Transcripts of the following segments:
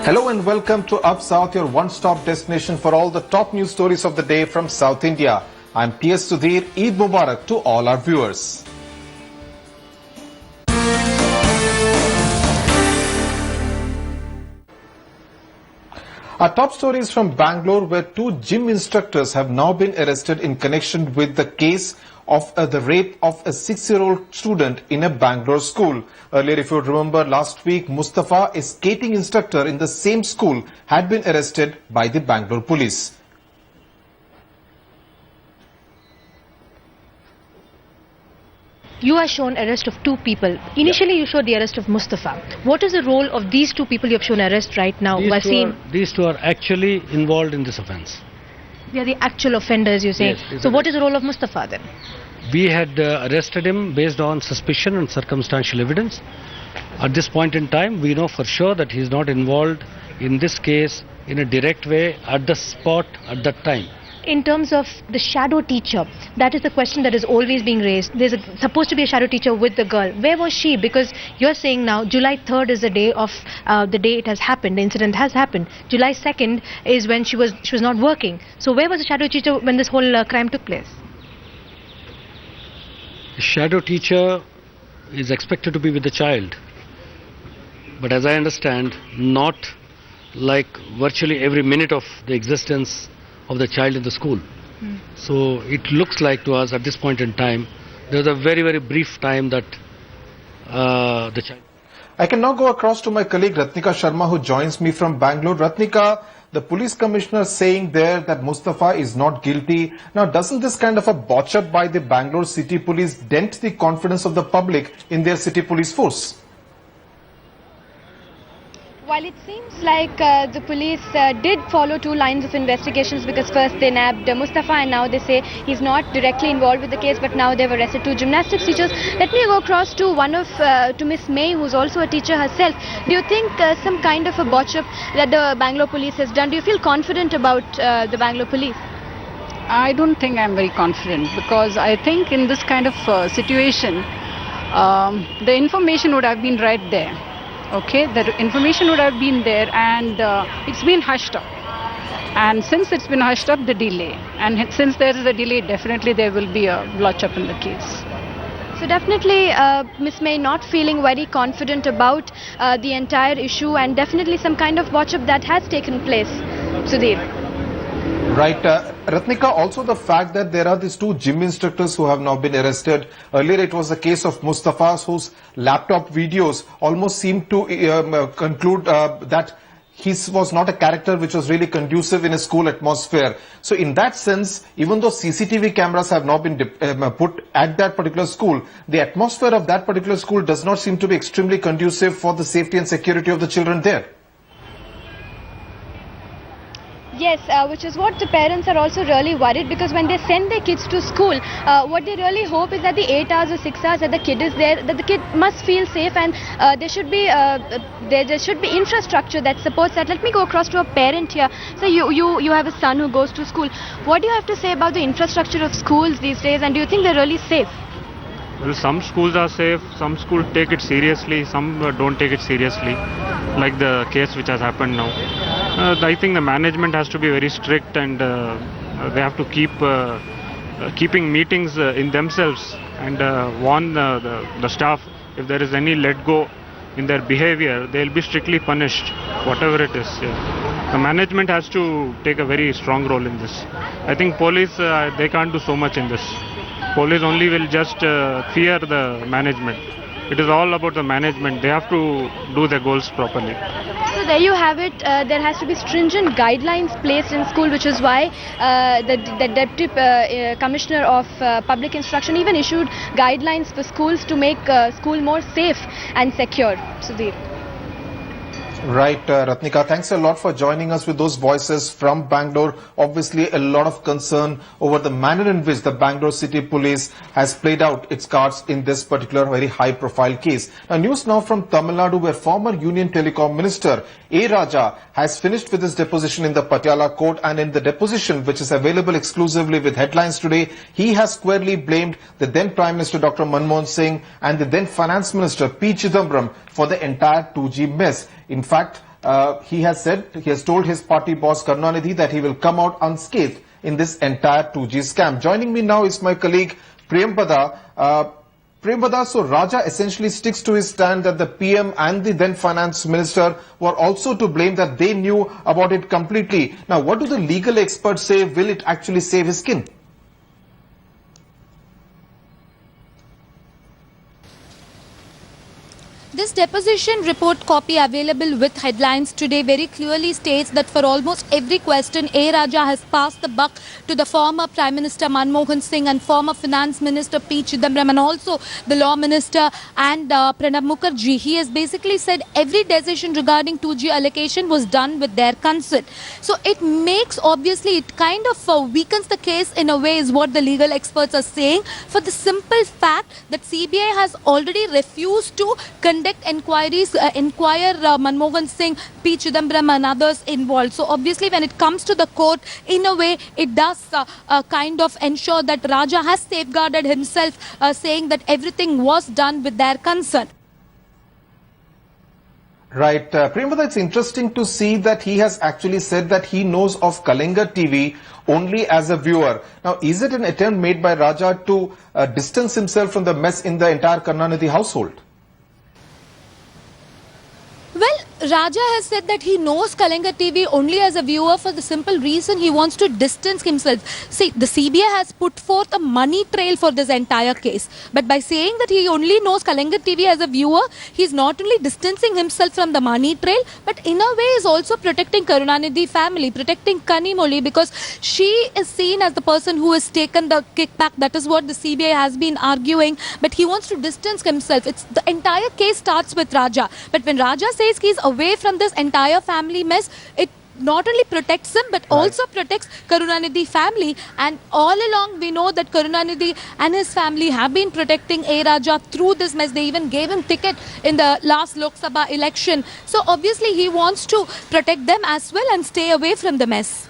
Hello and welcome to Up South, your one-stop destination for all the top news stories of the day from South India. I'm PS Sudhir. Eid Mubarak to all our viewers. Our top story is from Bangalore, where two gym instructors have now been arrested in connection with the case of the rape of a 6-year-old student in a Bangalore school. Earlier, if you remember, last week, Mustafa, a skating instructor in the same school, had been arrested by the Bangalore police. You are shown arrest of two people. Initially, you showed the arrest of Mustafa. What is the role of these two people you have shown arrest right now, Waseem? These two are actually involved in this offence. They are the actual offenders, you say. Yes, so what is the role of Mustafa then? We had arrested him based on suspicion and circumstantial evidence. At this point in time, we know for sure that he is not involved in this case in a direct way at the spot at that time. In terms of the shadow teacher, that is the question that is always being raised. There's supposed to be a shadow teacher with the girl. Where was she? Because you're saying now July 3rd is the day of the day it has happened. The incident has happened. July 2nd is when she was not working. So where was the shadow teacher when this whole crime took place? The shadow teacher is expected to be with the child, but as I understand, not like virtually every minute of the existence of the child in the school. So it looks like to us at this point in time, there was a very, very brief time that the child... I can now go across to my colleague Ratnika Sharma, who joins me from Bangalore. Ratnika, the police commissioner saying there that Mustafa is not guilty. Now, doesn't this kind of a botch up by the Bangalore city police dent the confidence of the public in their city police force? While it seems like the police did follow two lines of investigations, because first they nabbed Mustafa and now they say he's not directly involved with the case, but now they've arrested two gymnastics teachers. Let me go across to to Miss May, who's also a teacher herself. Do you think some kind of a botch up that the Bangalore police has done? Do you feel confident about the Bangalore police? I don't think I'm very confident, because I think in this kind of situation, the information would have been right there. Okay, the information would have been there, and it's been hushed up. And since it's been hushed up, the delay. And since there is a delay, definitely there will be a blotch up in the case. So definitely Miss May not feeling very confident about the entire issue, and definitely some kind of watch up that has taken place. Sudhir. Right. Ratnika, also the fact that there are these two gym instructors who have now been arrested. Earlier it was the case of Mustafa, whose laptop videos almost seemed to conclude that he was not a character which was really conducive in a school atmosphere. So in that sense, even though CCTV cameras have now been put at that particular school, the atmosphere of that particular school does not seem to be extremely conducive for the safety and security of the children there. Yes, which is what the parents are also really worried, because when they send their kids to school, what they really hope is that the 8 hours or 6 hours that the kid is there, that the kid must feel safe, and there should be infrastructure that supports that. Let me go across to a parent here. So you have a son who goes to school. What do you have to say about the infrastructure of schools these days, and do you think they're really safe? Well, some schools are safe, some schools take it seriously, some don't take it seriously, like the case which has happened now. I think the management has to be very strict, and they have to keep keeping meetings in themselves, and warn the staff if there is any let go in their behavior, they will be strictly punished, whatever it is. Yeah. The management has to take a very strong role in this. I think police, they can't do so much in this. Police only will just fear the management. It is all about the management. They have to do their goals properly. So there you have it. There has to be stringent guidelines placed in school, which is why the Deputy Commissioner of Public Instruction even issued guidelines for schools to make school more safe and secure. Sudhir. Right, Ratnika, thanks a lot for joining us with those voices from Bangalore. Obviously, a lot of concern over the manner in which the Bangalore City Police has played out its cards in this particular very high-profile case. Now, news now from Tamil Nadu, where former Union Telecom Minister A. Raja has finished with his deposition in the Patiala court, and in the deposition, which is available exclusively with headlines today, he has squarely blamed the then Prime Minister Dr. Manmohan Singh and the then Finance Minister P. Chidambaram for the entire 2G mess. In fact, he has told his party boss Karunanidhi that he will come out unscathed in this entire 2G scam. Joining me now is my colleague Prempada. Prempada, so Raja essentially sticks to his stand that the PM and the then finance minister were also to blame, that they knew about it completely. Now, what do the legal experts say? Will it actually save his skin? This deposition report copy available with headlines today very clearly states that for almost every question, A. Raja has passed the buck to the former Prime Minister Manmohan Singh and former Finance Minister P. Chidambaram and also the Law Minister and Pranab Mukherjee. He has basically said every decision regarding 2G allocation was done with their consent. So it makes, obviously, it kind of weakens the case in a way is what the legal experts are saying, for the simple fact that CBI has already refused to conduct inquiries, inquire Manmohan Singh, P. Chidambaram and others involved. So obviously when it comes to the court, in a way it does kind of ensure that Raja has safeguarded himself, saying that everything was done with their consent. Right. Prempada, it's interesting to see that he has actually said that he knows of Kalinga TV only as a viewer. Now, is it an attempt made by Raja to distance himself from the mess in the entire Karunanidhi household? Well, Raja has said that he knows Kalinga TV only as a viewer for the simple reason he wants to distance himself. See, the CBI has put forth a money trail for this entire case. But by saying that he only knows Kalinga TV as a viewer, he is not only distancing himself from the money trail, but in a way is also protecting Karunanidhi family, protecting Kanimoli, because she is seen as the person who has taken the kickback. That is what the CBI has been arguing. But he wants to distance himself. The entire case starts with Raja. But when Raja says he is away from this entire family mess, it not only protects him but also protects Karunanidhi family. And all along we know that Karunanidhi and his family have been protecting A. Raja through this mess. They even gave him ticket in the last Lok Sabha election. So obviously he wants to protect them as well and stay away from the mess.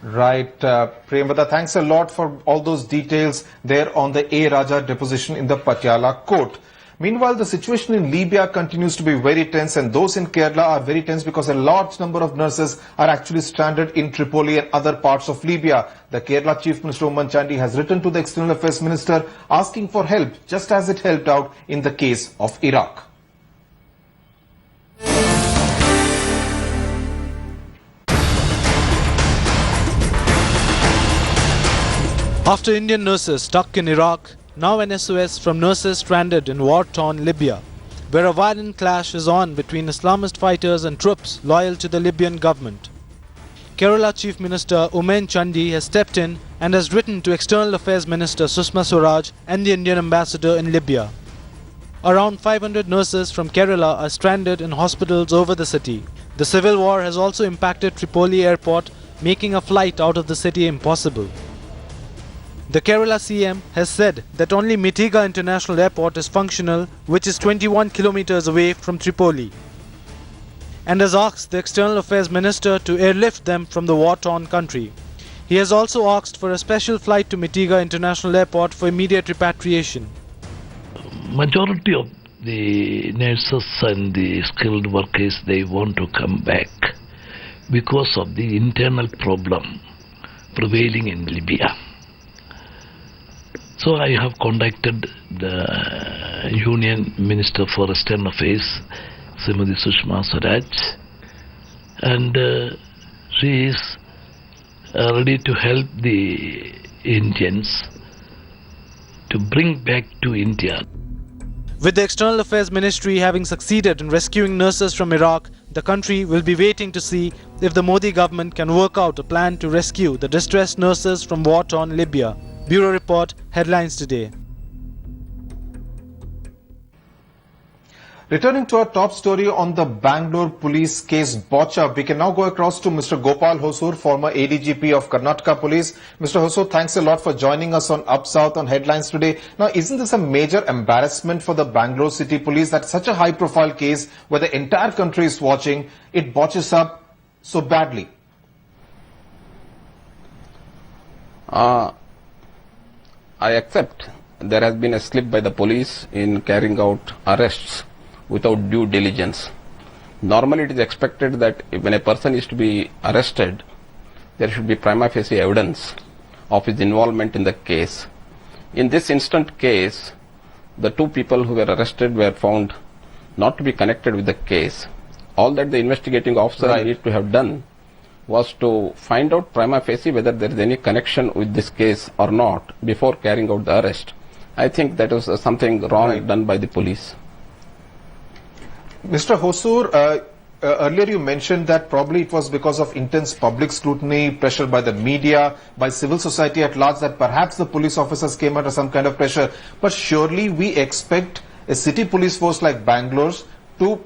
Right. Prempada, thanks a lot for all those details there on the A. Raja deposition in the Patiala court. Meanwhile, the situation in Libya continues to be very tense, and those in Kerala are very tense because a large number of nurses are actually stranded in Tripoli and other parts of Libya. The Kerala Chief Minister Oommen Chandy has written to the External Affairs Minister asking for help, just as it helped out in the case of Iraq. After Indian nurses stuck in Iraq, now an SOS from nurses stranded in war-torn Libya, where a violent clash is on between Islamist fighters and troops loyal to the Libyan government. Kerala Chief Minister Oommen Chandy has stepped in and has written to External Affairs Minister Sushma Swaraj and the Indian ambassador in Libya. Around 500 nurses from Kerala are stranded in hospitals over the city. The civil war has also impacted Tripoli airport, making a flight out of the city impossible. The Kerala CM has said that only Mitiga International Airport is functional, which is 21 kilometers away from Tripoli, and has asked the External Affairs Minister to airlift them from the war-torn country. He has also asked for a special flight to Mitiga International Airport for immediate repatriation. Majority of the nurses and the skilled workers, they want to come back because of the internal problem prevailing in Libya. So I have contacted the Union Minister for External Affairs, Srimati Sushma Swaraj, and she is ready to help the Indians to bring back to India. With the External Affairs Ministry having succeeded in rescuing nurses from Iraq, the country will be waiting to see if the Modi government can work out a plan to rescue the distressed nurses from war-torn Libya. Bureau Report, Headlines Today. Returning to our top story on the Bangalore police case Bocha, we can now go across to Mr. Gopal Hosur, former ADGP of Karnataka Police. Mr. Hosur, thanks a lot for joining us on Up South on Headlines Today. Now, isn't this a major embarrassment for the Bangalore City Police that such a high-profile case where the entire country is watching, it botches up so badly? I accept there has been a slip by the police in carrying out arrests without due diligence. Normally it is expected that when a person is to be arrested, there should be prima facie evidence of his involvement in the case. In this instant case, the two people who were arrested were found not to be connected with the case. All that the investigating officer needed to have done was to find out prima facie whether there is any connection with this case or not before carrying out the arrest. I think that was something wrong done by the police. Mr. Hosur, earlier you mentioned that probably it was because of intense public scrutiny, pressure by the media, by civil society at large, that perhaps the police officers came under some kind of pressure. But surely we expect a city police force like Bangalore's to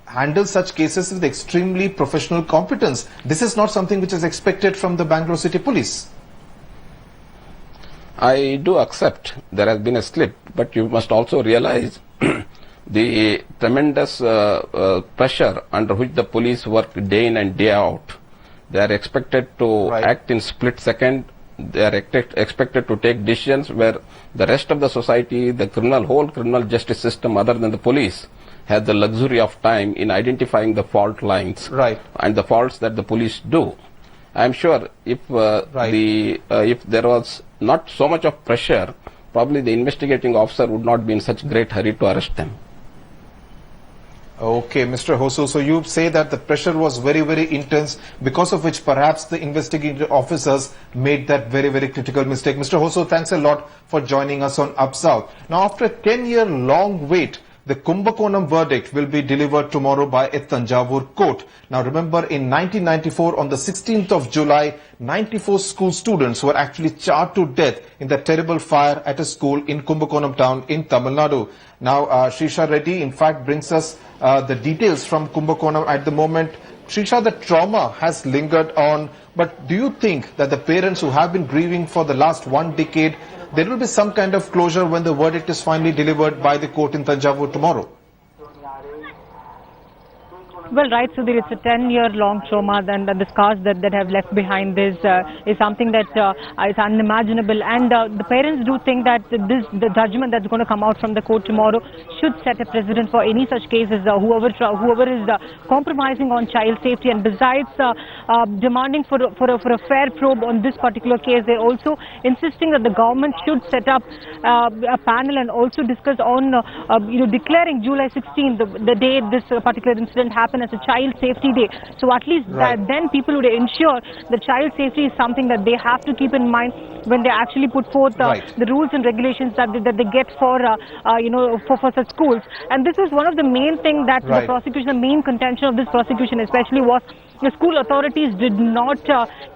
handle such cases with extremely professional competence. This is not something which is expected from the Bangalore City Police. I do accept there has been a slip, but you must also realize the tremendous pressure under which the police work day in and day out. They are expected to act in split second. They are expected to take decisions where the rest of the society, the whole criminal justice system other than the police, has the luxury of time in identifying the fault lines and the faults that the police do. I am sure if if there was not so much of pressure, probably the investigating officer would not be in such great hurry to arrest them. Okay, Mr. Hosur, so you say that the pressure was very, very intense, because of which perhaps the investigating officers made that very, very critical mistake. Mr. Hosur, thanks a lot for joining us on Up South. Now, after a 10-year long wait, the Kumbakonam verdict will be delivered tomorrow by a Thanjavur court. Now remember, in 1994, on the 16th of July, 94 school students were actually charred to death in the terrible fire at a school in Kumbakonam town in Tamil Nadu. Now Srisha Reddy in fact brings us the details from Kumbakonam at the moment. Srisha, the trauma has lingered on, but do you think that the parents who have been grieving for the last 1 decade, there will be some kind of closure when the verdict is finally delivered by the court in Thanjavur tomorrow? Well, right, Sudhir, it's a 10-year-long trauma, and the scars that have left behind this is something that is unimaginable. And the parents do think that the judgment that's going to come out from the court tomorrow should set a precedent for any such cases. Whoever is compromising on child safety, and besides demanding for a fair probe on this particular case, they're also insisting that the government should set up a panel and also discuss on declaring July 16th, the day this particular incident happened, as a child safety day. So at least then people would ensure that child safety is something that they have to keep in mind when they actually put forth the rules and regulations that they get for such schools. And this is one of the main things that the prosecution, the main contention of this prosecution especially, was the school authorities did not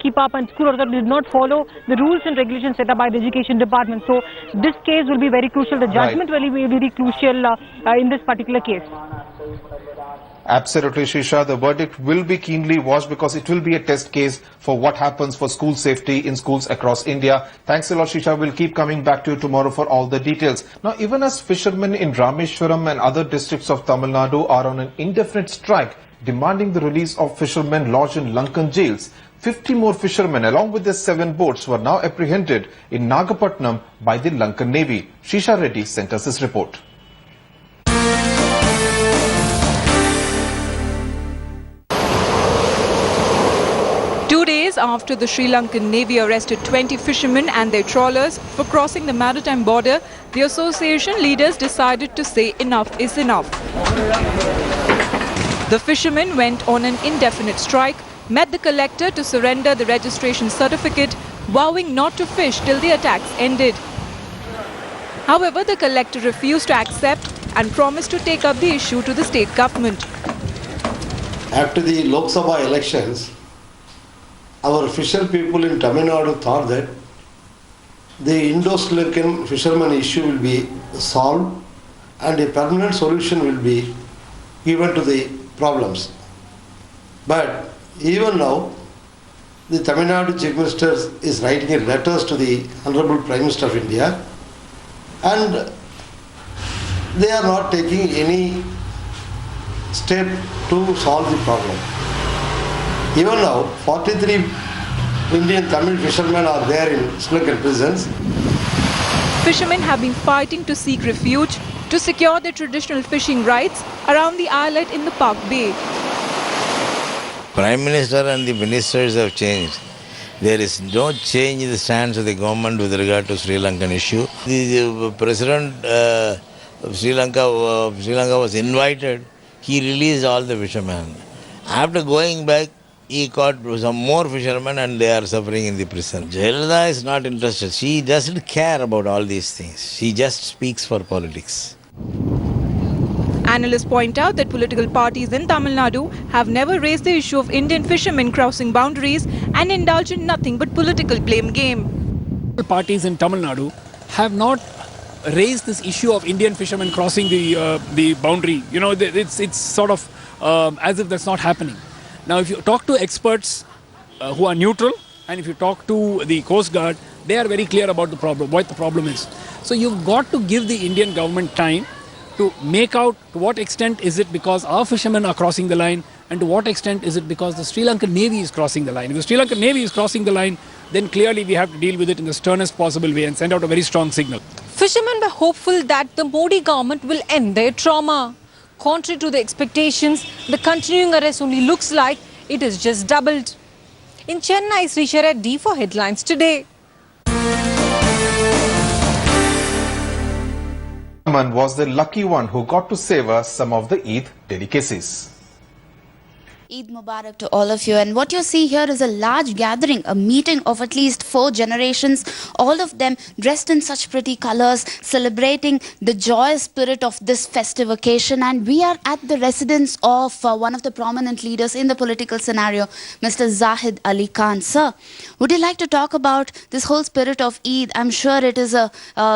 keep up, and school authorities did not follow the rules and regulations set up by the education department. So this case will be very crucial. The judgment will be very crucial in this particular case. Absolutely, Shisha. The verdict will be keenly watched because it will be a test case for what happens for school safety in schools across India. Thanks a lot, Shisha. We'll keep coming back to you tomorrow for all the details. Now, even as fishermen in Rameshwaram and other districts of Tamil Nadu are on an indefinite strike demanding the release of fishermen lodged in Lankan jails, 50 more fishermen along with their 7 boats were now apprehended in Nagapattinam by the Lankan Navy. Shisha Reddy sent us this report. 2 days after the Sri Lankan Navy arrested 20 fishermen and their trawlers for crossing the maritime border, the association leaders decided to say enough is enough. The fishermen went on an indefinite strike, met the collector to surrender the registration certificate, vowing not to fish till the attacks ended. However, the collector refused to accept and promised to take up the issue to the state government. After the Lok Sabha elections, our fisher people in Tamil Nadu thought that the Indo-Sri Lankan fishermen issue will be solved and a permanent solution will be given to the problems. But even now, the Tamil Nadu Chief Minister is writing letters to the Honorable Prime Minister of India, and they are not taking any step to solve the problem. Even now, 43 Indian Tamil fishermen are there in Sri Lankan prisons. Fishermen have been fighting to seek refuge to secure their traditional fishing rights around the islet in the Park Bay. Prime Minister and the ministers have changed. There is no change in the stance of the government with regard to Sri Lankan issue. The President of Sri Lanka was invited. He released all the fishermen. After going back, he caught some more fishermen and they are suffering in the prison. Jayalalitha is not interested. She doesn't care about all these things. She just speaks for politics. Analysts point out that political parties in Tamil Nadu have never raised the issue of Indian fishermen crossing boundaries and indulge in nothing but political blame game. Parties in Tamil Nadu have not raised this issue of Indian fishermen crossing the boundary. You know, it's sort of as if that's not happening. Now, if you talk to experts who are neutral, and if you talk to the Coast Guard, they are very clear about the problem, what the problem is. So you've got to give the Indian government time to make out to what extent is it because our fishermen are crossing the line, and to what extent is it because the Sri Lankan Navy is crossing the line. If the Sri Lankan Navy is crossing the line, then clearly we have to deal with it in the sternest possible way and send out a very strong signal. Fishermen were hopeful that the Modi government will end their trauma. Contrary to the expectations, the continuing arrest only looks like it is just doubled. In Chennai, Sri Reddy for Headlines Today. Was the lucky one who got to savor some of the Eid delicacies. Eid Mubarak to all of you, and what you see here is a large gathering, a meeting of at least 4 generations, all of them dressed in such pretty colors, celebrating the joyous spirit of this festive occasion. And we are at the residence of one of the prominent leaders in the political scenario, Mr. Zahid Ali Khan. Sir, would you like to talk about this whole spirit of Eid? I'm sure it is a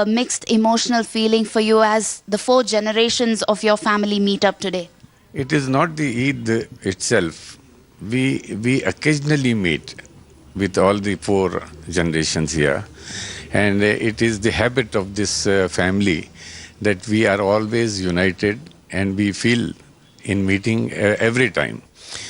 mixed emotional feeling for you as the 4 generations of your family meet up today. It is not the Eid itself. We occasionally meet with all the 4 generations here, and it is the habit of this family that we are always united, and we feel in meeting every time.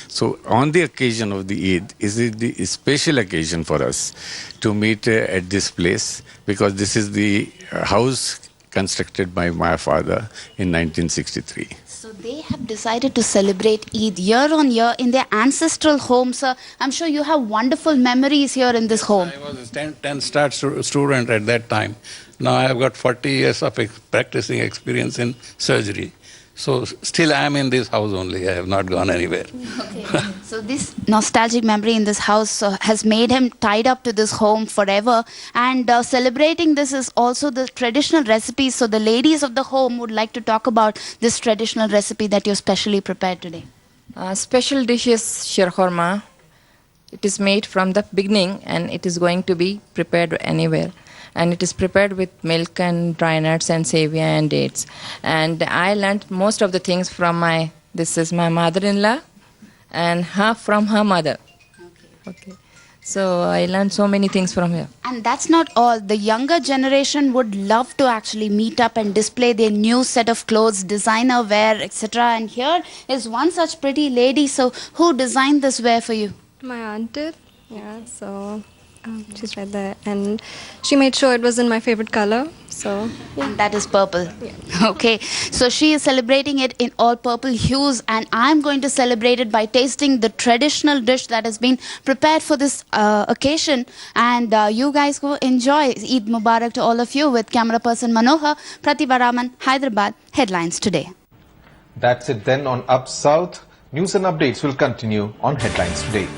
So on the occasion of the Eid, is it the special occasion for us to meet at this place, because this is the house constructed by my father in 1963. So they have decided to celebrate Eid year on year in their ancestral home, sir. I'm sure you have wonderful memories here in this home. I was a 10th start student at that time. Now I have got 40 years of practicing experience in surgery. So still I am in this house only. I have not gone anywhere. Okay. So this nostalgic memory in this house has made him tied up to this home forever. And celebrating this is also the traditional recipes. So the ladies of the home would like to talk about this traditional recipe that you specially prepared today. Special dish is shirkhorma. It is made from the beginning and it is going to be prepared anywhere. And it is prepared with milk and dry nuts and savia and dates. And I learned most of the things from this is my mother-in-law and half from her mother. Okay. So I learned so many things from her. And that's not all. The younger generation would love to actually meet up and display their new set of clothes, designer wear, etc. And here is one such pretty lady. So who designed this wear for you? My aunt did. Yeah, so she's right there, and she made sure it was in my favorite color. So yeah. And that is purple. Yeah. Okay, so she is celebrating it in all purple hues, and I'm going to celebrate it by tasting the traditional dish that has been prepared for this occasion. And you guys go enjoy. Eid Mubarak to all of you. With camera person Manohar, Pratibha Raman, Hyderabad. Headlines Today. That's it then on Up South. News and updates will continue on Headlines Today.